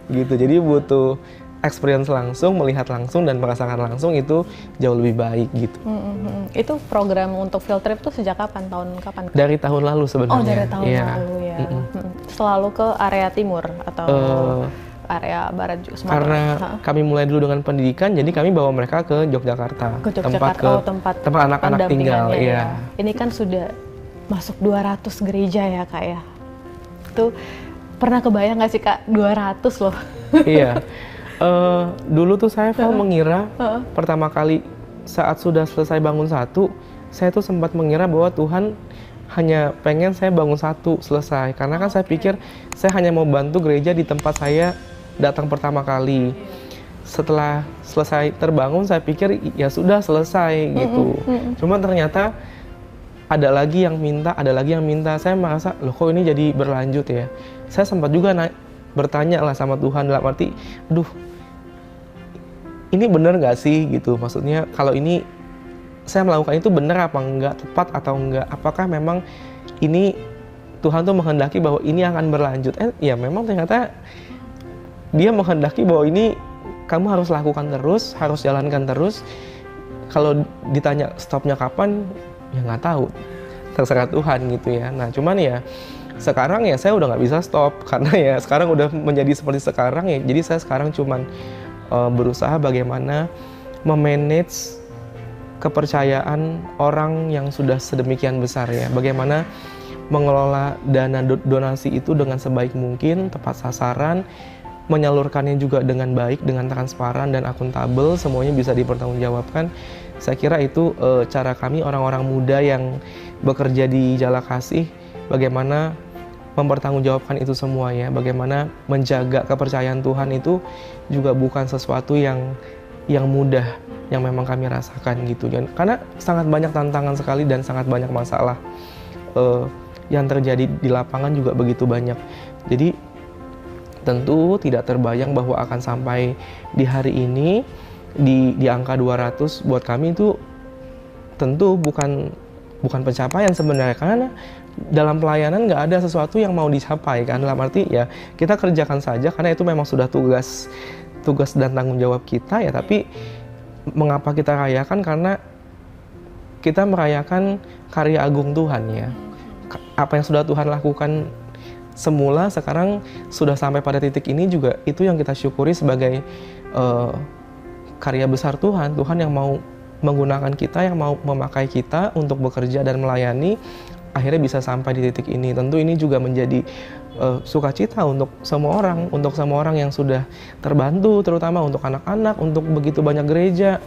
Gitu. Jadi butuh experience langsung, melihat langsung dan merasakan langsung itu jauh lebih baik gitu. Itu program untuk field trip tuh sejak kapan? Tahun kapan? Dari tahun lalu sebenarnya. Oh, dari tahun lalu ya. Selalu ke area timur atau area barat juga, Sumatera? Karena kami mulai dulu dengan pendidikan, jadi kami bawa mereka ke Yogyakarta. Tempat anak-anak tinggal. Ya. Ini kan sudah masuk 200 gereja ya Kak ya. Itu pernah kebayang nggak sih Kak 200 loh? Iya. Dulu tuh saya mengira pertama kali saat sudah selesai bangun satu, saya tuh sempat mengira bahwa Tuhan hanya pengen saya bangun satu selesai. Karena kan saya pikir saya hanya mau bantu gereja di tempat saya datang pertama kali. Setelah selesai terbangun, saya pikir ya sudah selesai gitu. Cuma ternyata ada lagi yang minta. Saya merasa, loh kok ini jadi berlanjut ya. Saya sempat juga bertanya lah sama Tuhan dalam arti, aduh, ini benar nggak sih gitu, maksudnya kalau ini saya melakukan itu benar apa enggak, tepat atau enggak, apakah memang ini Tuhan tuh menghendaki bahwa ini akan berlanjut. Ya memang ternyata dia menghendaki bahwa ini kamu harus lakukan terus, harus jalankan terus. Kalau ditanya stopnya kapan, ya nggak tahu, terserah Tuhan gitu ya. Nah cuman ya sekarang ya saya udah nggak bisa stop karena ya sekarang udah menjadi seperti sekarang ya. Jadi saya sekarang cuman berusaha bagaimana memanage kepercayaan orang yang sudah sedemikian besar ya. Bagaimana mengelola dana donasi itu dengan sebaik mungkin, tepat sasaran, menyalurkannya juga dengan baik, dengan transparan dan akuntabel, semuanya bisa dipertanggungjawabkan. Saya kira itu cara kami orang-orang muda yang bekerja di Jala Kasih, bagaimana mempertanggungjawabkan itu semua ya, bagaimana menjaga kepercayaan Tuhan itu juga bukan sesuatu yang mudah, yang memang kami rasakan gitu. Karena sangat banyak tantangan sekali dan sangat banyak masalah yang terjadi di lapangan juga begitu banyak. Jadi tentu tidak terbayang bahwa akan sampai di hari ini di angka 200 buat kami itu tentu bukan pencapaian sebenarnya, karena dalam pelayanan nggak ada sesuatu yang mau dicapai kan, dalam arti ya kita kerjakan saja karena itu memang sudah tugas dan tanggung jawab kita ya. Tapi mengapa kita rayakan? Karena kita merayakan karya agung Tuhan ya. Apa yang sudah Tuhan lakukan semula, sekarang sudah sampai pada titik ini juga itu yang kita syukuri sebagai karya besar Tuhan yang mau menggunakan kita, yang mau memakai kita untuk bekerja dan melayani, akhirnya bisa sampai di titik ini. Tentu ini juga menjadi sukacita untuk semua orang yang sudah terbantu, terutama untuk anak-anak, untuk begitu banyak gereja,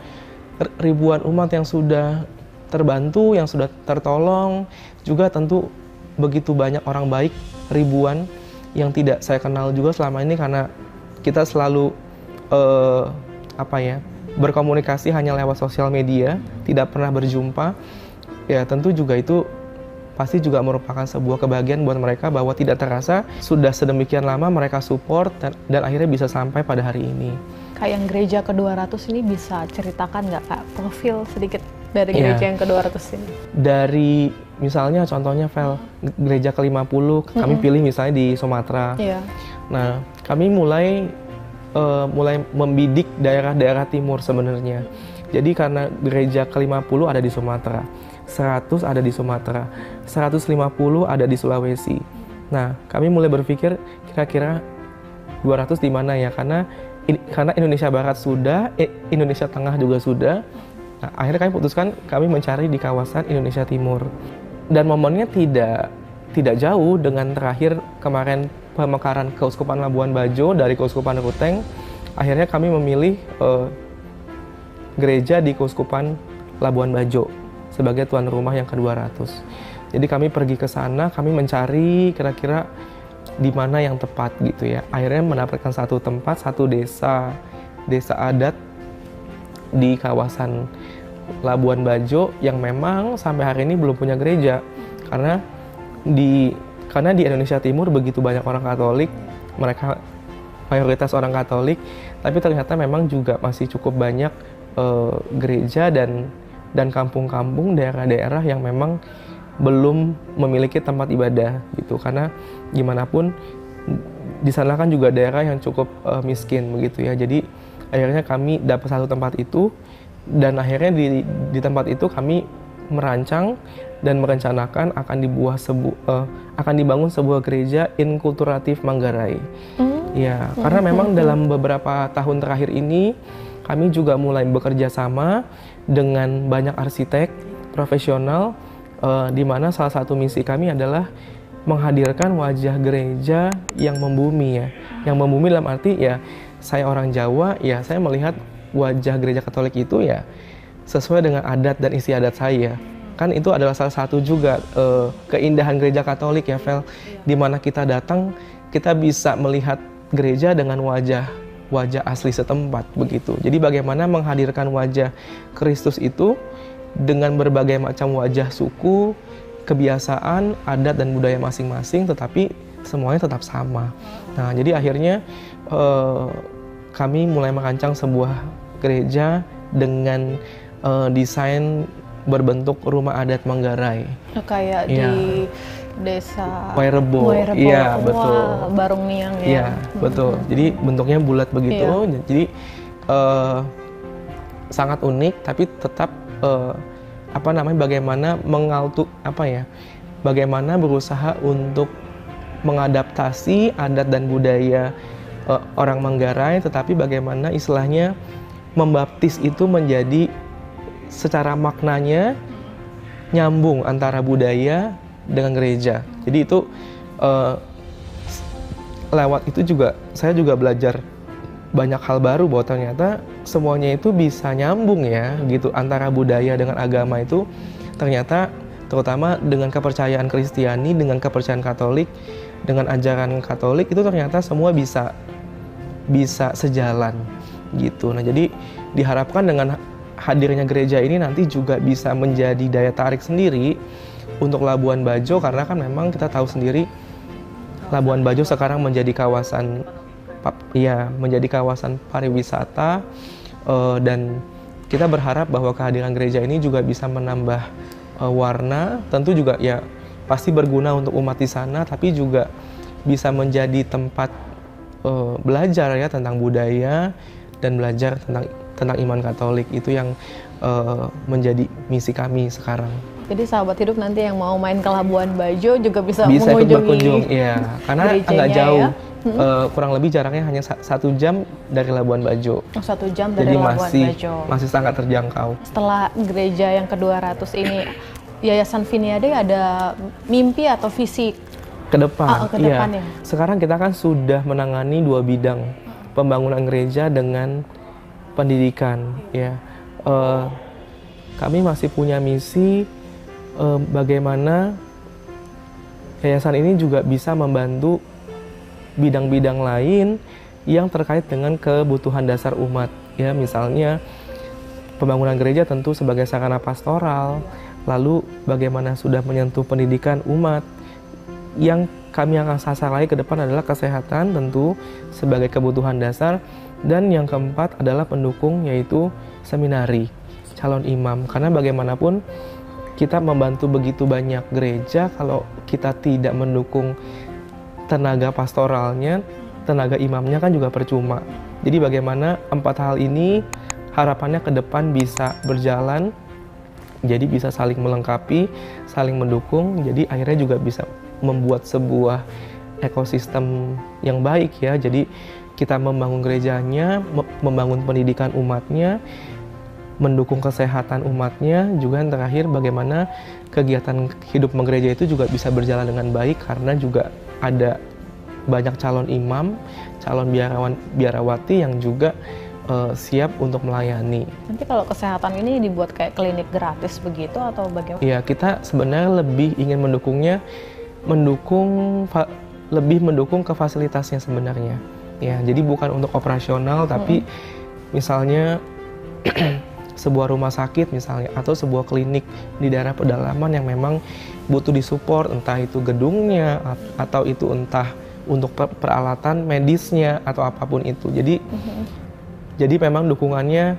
ribuan umat yang sudah terbantu, yang sudah tertolong, juga tentu begitu banyak orang baik, ribuan yang tidak saya kenal juga selama ini, karena kita selalu berkomunikasi hanya lewat sosial media, tidak pernah berjumpa. Ya tentu juga itu pasti juga merupakan sebuah kebahagiaan buat mereka bahwa tidak terasa sudah sedemikian lama mereka support dan akhirnya bisa sampai pada hari ini. Kayak yang gereja ke-200 ini bisa ceritakan nggak Kak profil sedikit dari gereja yang ke-200 ini? Dari misalnya contohnya gereja ke-50 kami pilih misalnya di Sumatera. Nah kami mulai membidik daerah-daerah timur sebenarnya. Jadi karena gereja ke-50 ada di Sumatera, 100 ada di Sumatera, 150 ada di Sulawesi. Nah, kami mulai berpikir kira-kira 200 di mana ya? Karena Indonesia Barat sudah, Indonesia Tengah juga sudah. Nah, akhirnya kami putuskan kami mencari di kawasan Indonesia Timur. Dan momennya tidak jauh dengan terakhir kemarin pemekaran Keuskupan Labuan Bajo dari Keuskupan Ruteng. Akhirnya kami memilih gereja di Keuskupan Labuan Bajo sebagai tuan rumah yang ke-200. Jadi kami pergi ke sana, kami mencari kira-kira di mana yang tepat gitu ya. Akhirnya mendapatkan satu tempat, satu desa adat di kawasan Labuan Bajo yang memang sampai hari ini belum punya gereja. Karena di Indonesia Timur begitu banyak orang Katolik, mereka mayoritas orang Katolik, tapi ternyata memang juga masih cukup banyak gereja dan kampung-kampung, daerah-daerah yang memang belum memiliki tempat ibadah gitu. Karena gimana pun di sana kan juga daerah yang cukup miskin begitu ya. Jadi akhirnya kami dapat satu tempat itu, dan akhirnya di tempat itu kami merancang dan merencanakan akan dibangun sebuah gereja inkulturatif Manggarai. Ya, karena memang dalam beberapa tahun terakhir ini kami juga mulai bekerja sama dengan banyak arsitek profesional, di mana salah satu misi kami adalah menghadirkan wajah gereja yang membumi ya. Yang membumi dalam arti ya, saya orang Jawa, ya saya melihat wajah gereja Katolik itu ya sesuai dengan adat dan istiadat saya. Kan itu adalah salah satu juga keindahan gereja Katolik ya, Vel. Di mana kita datang, kita bisa melihat gereja dengan wajah asli setempat begitu. Jadi bagaimana menghadirkan wajah Kristus itu dengan berbagai macam wajah suku, kebiasaan, adat dan budaya masing-masing, tetapi semuanya tetap sama. Nah, jadi akhirnya kami mulai merancang sebuah gereja dengan desain berbentuk rumah adat Manggarai. Kayak di desa Wairebo. Iya, betul. Barong Niang ya. Iya, betul. Jadi bentuknya bulat begitu. Jadi sangat unik, tapi tetap bagaimana bagaimana berusaha untuk mengadaptasi adat dan budaya orang Manggarai, tetapi bagaimana istilahnya membaptis itu menjadi secara maknanya nyambung antara budaya dengan gereja. Jadi itu lewat itu juga saya juga belajar banyak hal baru, bahwa ternyata semuanya itu bisa nyambung ya gitu, antara budaya dengan agama itu ternyata, terutama dengan kepercayaan Kristiani, dengan kepercayaan Katolik, dengan ajaran Katolik itu ternyata semua bisa sejalan gitu. Nah, jadi diharapkan dengan hadirnya gereja ini nanti juga bisa menjadi daya tarik sendiri untuk Labuan Bajo, karena kan memang kita tahu sendiri Labuan Bajo sekarang menjadi kawasan pariwisata, dan kita berharap bahwa kehadiran gereja ini juga bisa menambah warna, tentu juga ya pasti berguna untuk umat di sana, tapi juga bisa menjadi tempat belajar ya tentang budaya dan belajar tentang iman Katolik. Itu yang menjadi misi kami sekarang. Jadi sahabat hidup nanti yang mau main ke Labuan Bajo juga bisa ikut berkunjung, ya, karena agak jauh. Ya? Kurang lebih jaraknya hanya 1 jam dari Labuan Bajo. 1 jam dari Labuan Bajo. Masih sangat terjangkau. Setelah gereja yang ke-200 ini, Yayasan Viniade ada mimpi atau visi ke depan? Ya. Sekarang kita kan sudah menangani 2 bidang, pembangunan gereja dengan pendidikan. Ya, kami masih punya misi bagaimana yayasan ini juga bisa membantu bidang-bidang lain yang terkait dengan kebutuhan dasar umat. Ya, misalnya pembangunan gereja tentu sebagai sarana pastoral, lalu bagaimana sudah menyentuh pendidikan umat. Yang kami akan sasar lagi ke depan adalah kesehatan tentu sebagai kebutuhan dasar, dan yang keempat adalah pendukung, yaitu seminari, calon imam. Karena bagaimanapun kita membantu begitu banyak gereja, kalau kita tidak mendukung tenaga pastoralnya, tenaga imamnya kan juga percuma. Jadi bagaimana 4 hal ini harapannya ke depan bisa berjalan, jadi bisa saling melengkapi, saling mendukung, jadi akhirnya juga bisa membuat sebuah ekosistem yang baik ya. Jadi kita membangun gerejanya, membangun pendidikan umatnya, mendukung kesehatan umatnya, juga yang terakhir bagaimana kegiatan hidup menggereja itu juga bisa berjalan dengan baik, karena juga ada banyak calon imam, calon biarawati yang juga siap untuk melayani. Nanti kalau kesehatan ini dibuat kayak klinik gratis begitu atau bagaimana? Iya, kita sebenarnya lebih ingin lebih mendukung ke fasilitasnya sebenarnya. Ya, jadi bukan untuk operasional, tapi misalnya sebuah rumah sakit misalnya, atau sebuah klinik di daerah pedalaman yang memang butuh disupport, entah itu gedungnya atau itu entah untuk peralatan medisnya atau apapun itu. Jadi memang dukungannya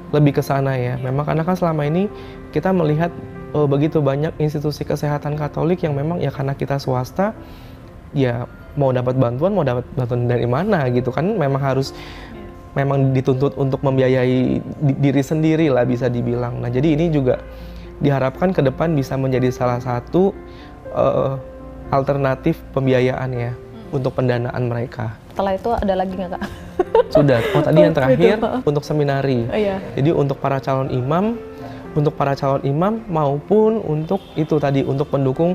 lebih ke sana ya. Memang karena kan selama ini kita melihat begitu banyak institusi kesehatan Katolik yang memang ya karena kita swasta, ya mau dapat bantuan dari mana gitu kan, memang harus memang dituntut untuk membiayai diri sendiri lah bisa dibilang. Nah jadi ini juga diharapkan ke depan bisa menjadi salah satu alternatif pembiayaan ya untuk pendanaan mereka. Setelah itu ada lagi nggak Kak? Sudah. Oh tadi yang terakhir untuk seminari. Oh, iya. Jadi untuk para calon imam maupun untuk itu tadi untuk pendukung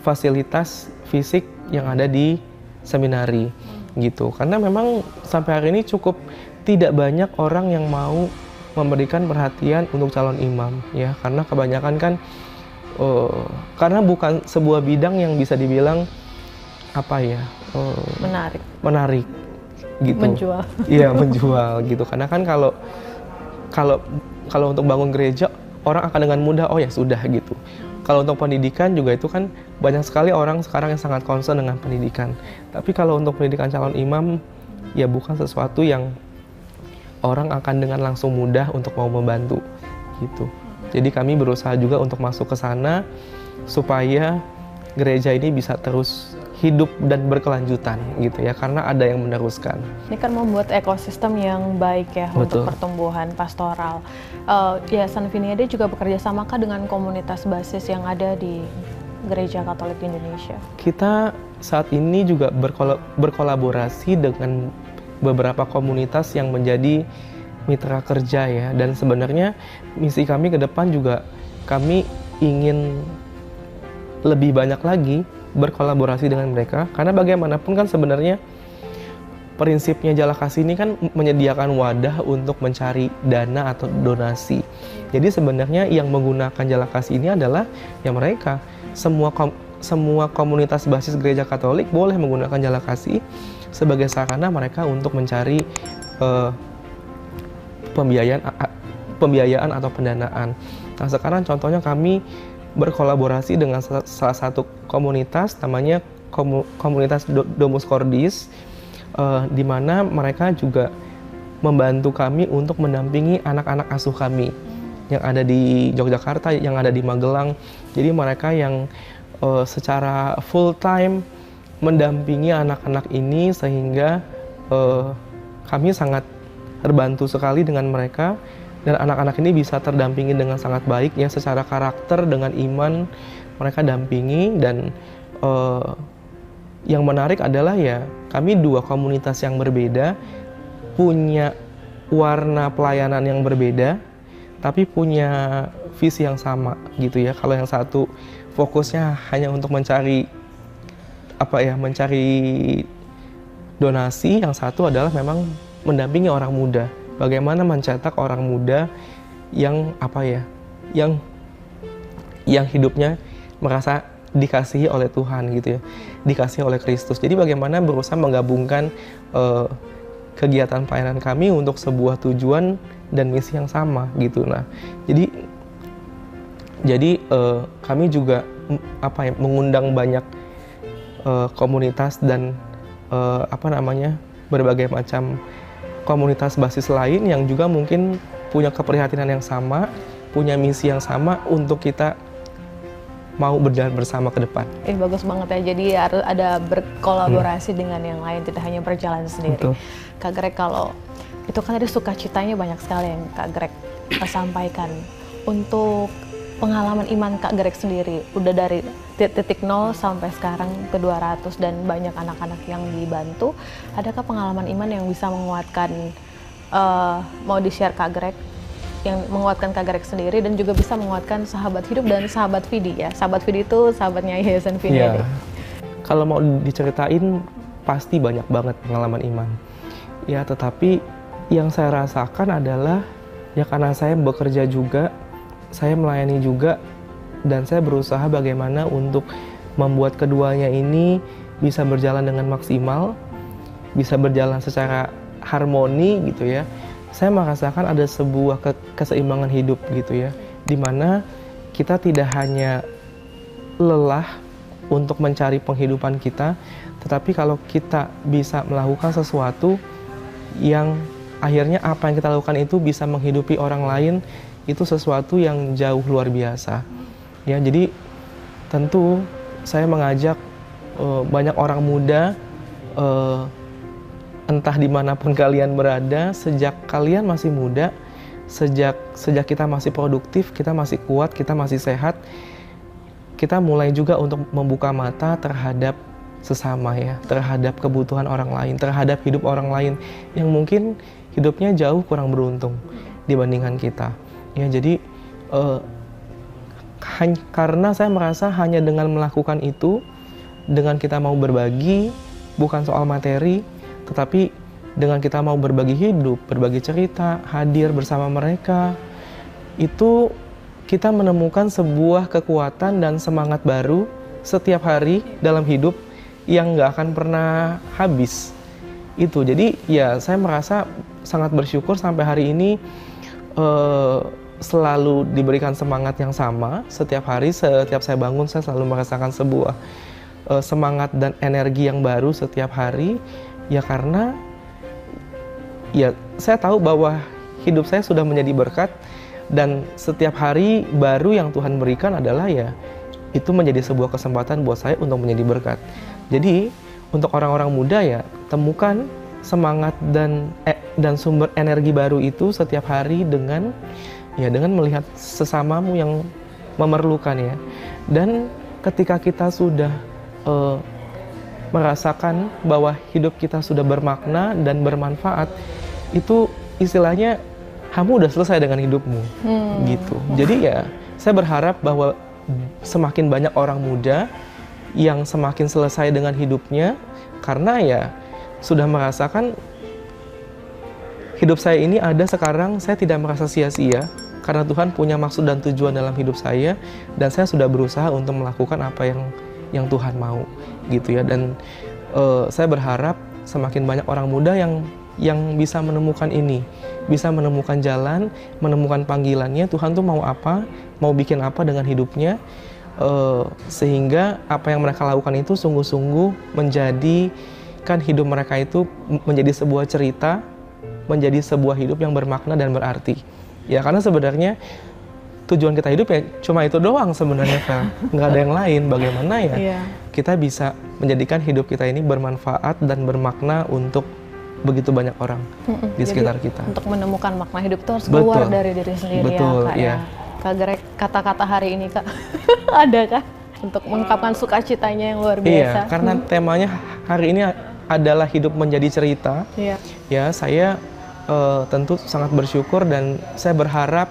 fasilitas fisik yang ada di seminari gitu. Karena memang sampai hari ini cukup tidak banyak orang yang mau memberikan perhatian untuk calon imam ya, karena kebanyakan kan karena bukan sebuah bidang yang bisa dibilang apa ya menarik gitu. Menjual. Iya menjual gitu. Karena kan kalau untuk bangun gereja orang akan dengan mudah oh ya sudah gitu. Kalau untuk pendidikan juga itu kan banyak sekali orang sekarang yang sangat concern dengan pendidikan. Tapi kalau untuk pendidikan calon imam ya bukan sesuatu yang orang akan dengan langsung mudah untuk mau membantu gitu. Jadi kami berusaha juga untuk masuk ke sana supaya gereja ini bisa terus hidup dan berkelanjutan gitu ya, karena ada yang meneruskan. Ini kan membuat ekosistem yang baik ya. Betul. Untuk pertumbuhan pastoral. Yayasan Viniade juga bekerja sama kah dengan komunitas basis yang ada di Gereja Katolik Indonesia? Kita saat ini juga berkolaborasi dengan beberapa komunitas yang menjadi mitra kerja ya, dan sebenarnya misi kami ke depan juga kami ingin lebih banyak lagi berkolaborasi dengan mereka, karena bagaimanapun kan sebenarnya prinsipnya Jala Kasih ini kan menyediakan wadah untuk mencari dana atau donasi. Jadi sebenarnya yang menggunakan Jala Kasih ini adalah ya mereka, semua komunitas basis gereja Katolik boleh menggunakan Jala Kasih sebagai sarana mereka untuk mencari pembiayaan atau pendanaan. Nah sekarang contohnya kami berkolaborasi dengan salah satu komunitas namanya komunitas Domus Cordis, di mana mereka juga membantu kami untuk mendampingi anak-anak asuh kami yang ada di Yogyakarta, yang ada di Magelang. Jadi mereka yang secara full time mendampingi anak-anak ini, sehingga kami sangat terbantu sekali dengan mereka, dan anak-anak ini bisa terdampingi dengan sangat baik ya, secara karakter dengan iman mereka dampingi. Dan yang menarik adalah ya kami dua komunitas yang berbeda, punya warna pelayanan yang berbeda, tapi punya visi yang sama gitu ya. Kalau yang satu fokusnya hanya untuk mencari donasi, yang satu adalah memang mendampingi orang muda. Bagaimana mencetak orang muda yang yang hidupnya merasa dikasihi oleh Tuhan gitu ya, dikasihi oleh Kristus. Jadi bagaimana berusaha menggabungkan kegiatan pelayanan kami untuk sebuah tujuan dan misi yang sama gitu. Nah, jadi kami juga mengundang banyak komunitas dan berbagai macam komunitas basis lain yang juga mungkin punya keprihatinan yang sama, punya misi yang sama untuk kita mau berjalan bersama ke depan. Bagus banget ya, jadi harus ada berkolaborasi dengan yang lain, tidak hanya berjalan sendiri. Betul. Kak Greg, kalau itu kan tadi sukacitanya banyak sekali yang Kak Greg sampaikan. Untuk pengalaman iman Kak Greg sendiri, udah dari titik 0 sampai sekarang ke 200 dan banyak anak-anak yang dibantu, adakah pengalaman iman yang bisa menguatkan, mau di-share Kak Greg, yang menguatkan Kak Greg sendiri dan juga bisa menguatkan sahabat hidup dan sahabat Vidi ya? Sahabat Vidi itu sahabatnya Yayasan Viniade. Kalau mau diceritain pasti banyak banget pengalaman iman. Ya, tetapi yang saya rasakan adalah ya karena saya bekerja juga, saya melayani juga, dan saya berusaha bagaimana untuk membuat keduanya ini bisa berjalan dengan maksimal, bisa berjalan secara harmoni gitu ya. Saya merasakan ada sebuah keseimbangan hidup gitu ya, dimana kita tidak hanya lelah untuk mencari penghidupan kita, tetapi kalau kita bisa melakukan sesuatu yang akhirnya apa yang kita lakukan itu bisa menghidupi orang lain, itu sesuatu yang jauh luar biasa ya. Jadi tentu saya mengajak banyak orang muda entah dimanapun kalian berada, sejak kalian masih muda, sejak kita masih produktif, kita masih kuat, kita masih sehat, kita mulai juga untuk membuka mata terhadap sesama ya, terhadap kebutuhan orang lain, terhadap hidup orang lain yang mungkin hidupnya jauh kurang beruntung dibandingkan kita. Ya, jadi karena saya merasa hanya dengan melakukan itu, dengan kita mau berbagi, bukan soal materi, tetapi dengan kita mau berbagi hidup, berbagi cerita, hadir bersama mereka, itu kita menemukan sebuah kekuatan dan semangat baru setiap hari dalam hidup yang nggak akan pernah habis. Itu, jadi ya saya merasa sangat bersyukur sampai hari ini selalu diberikan semangat yang sama setiap hari. Setiap saya bangun, saya selalu merasakan sebuah semangat dan energi yang baru setiap hari. Ya karena ya saya tahu bahwa hidup saya sudah menjadi berkat, dan setiap hari baru yang Tuhan berikan adalah ya itu menjadi sebuah kesempatan buat saya untuk menjadi berkat. Jadi untuk orang-orang muda ya, temukan semangat dan sumber energi baru itu setiap hari dengan melihat sesamamu yang memerlukan ya. Dan ketika kita sudah merasakan bahwa hidup kita sudah bermakna dan bermanfaat, itu istilahnya kamu udah selesai dengan hidupmu, gitu. Jadi ya saya berharap bahwa semakin banyak orang muda yang semakin selesai dengan hidupnya, karena ya sudah merasakan hidup saya ini ada sekarang, saya tidak merasa sia-sia karena Tuhan punya maksud dan tujuan dalam hidup saya, dan saya sudah berusaha untuk melakukan apa yang Tuhan mau, gitu ya. Dan saya berharap semakin banyak orang muda yang bisa menemukan ini, bisa menemukan jalan, menemukan panggilannya, Tuhan tuh mau apa, mau bikin apa dengan hidupnya, sehingga apa yang mereka lakukan itu sungguh-sungguh menjadikan hidup mereka itu menjadi sebuah cerita, menjadi sebuah hidup yang bermakna dan berarti. Ya karena sebenarnya tujuan kita hidup ya cuma itu doang sebenarnya, Fel. Nggak ada yang lain. Bagaimana ya kita bisa menjadikan hidup kita ini bermanfaat dan bermakna untuk begitu banyak orang di sekitar kita. Untuk menemukan makna hidup itu harus keluar dari diri sendiri. Betul, ya, Kak. Ya. Kak Greg, kata-kata hari ini, Kak, ada kah untuk mengungkapkan sukacitanya yang luar biasa? Iya, karena temanya hari ini adalah hidup menjadi cerita. Ya, saya tentu sangat bersyukur, dan saya berharap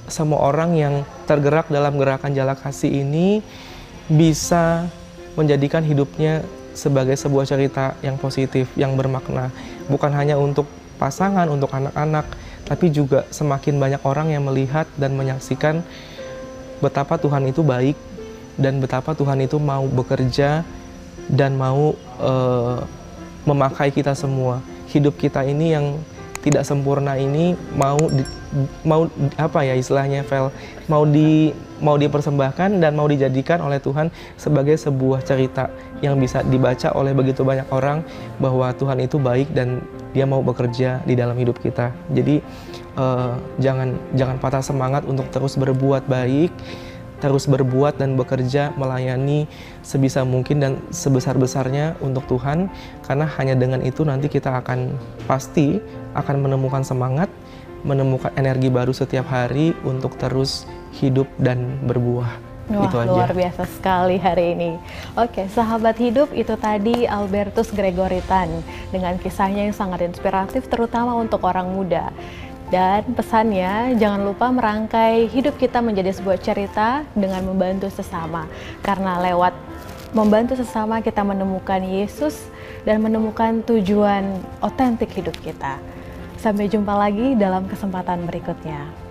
semua orang yang tergerak dalam gerakan Jala Kasih ini bisa menjadikan hidupnya sebagai sebuah cerita yang positif, yang bermakna. Bukan hanya untuk pasangan, untuk anak-anak, tapi juga semakin banyak orang yang melihat dan menyaksikan betapa Tuhan itu baik, dan betapa Tuhan itu mau bekerja dan mau memakai kita semua. Hidup kita ini yang tidak sempurna ini mau apa ya istilahnya, Vel, mau dipersembahkan dan mau dijadikan oleh Tuhan sebagai sebuah cerita yang bisa dibaca oleh begitu banyak orang bahwa Tuhan itu baik dan Dia mau bekerja di dalam hidup kita. Jadi jangan patah semangat untuk terus berbuat baik, terus berbuat dan bekerja melayani sebisa mungkin dan sebesar-besarnya untuk Tuhan, karena hanya dengan itu nanti kita pasti akan menemukan semangat, menemukan energi baru setiap hari untuk terus hidup dan berbuah. Wah, itu aja. Luar biasa sekali hari ini. Oke, sahabat hidup, itu tadi Albertus Gregory Tan dengan kisahnya yang sangat inspiratif terutama untuk orang muda. Dan pesannya, jangan lupa merangkai hidup kita menjadi sebuah cerita dengan membantu sesama. Karena lewat membantu sesama kita menemukan Yesus dan menemukan tujuan otentik hidup kita. Sampai jumpa lagi dalam kesempatan berikutnya.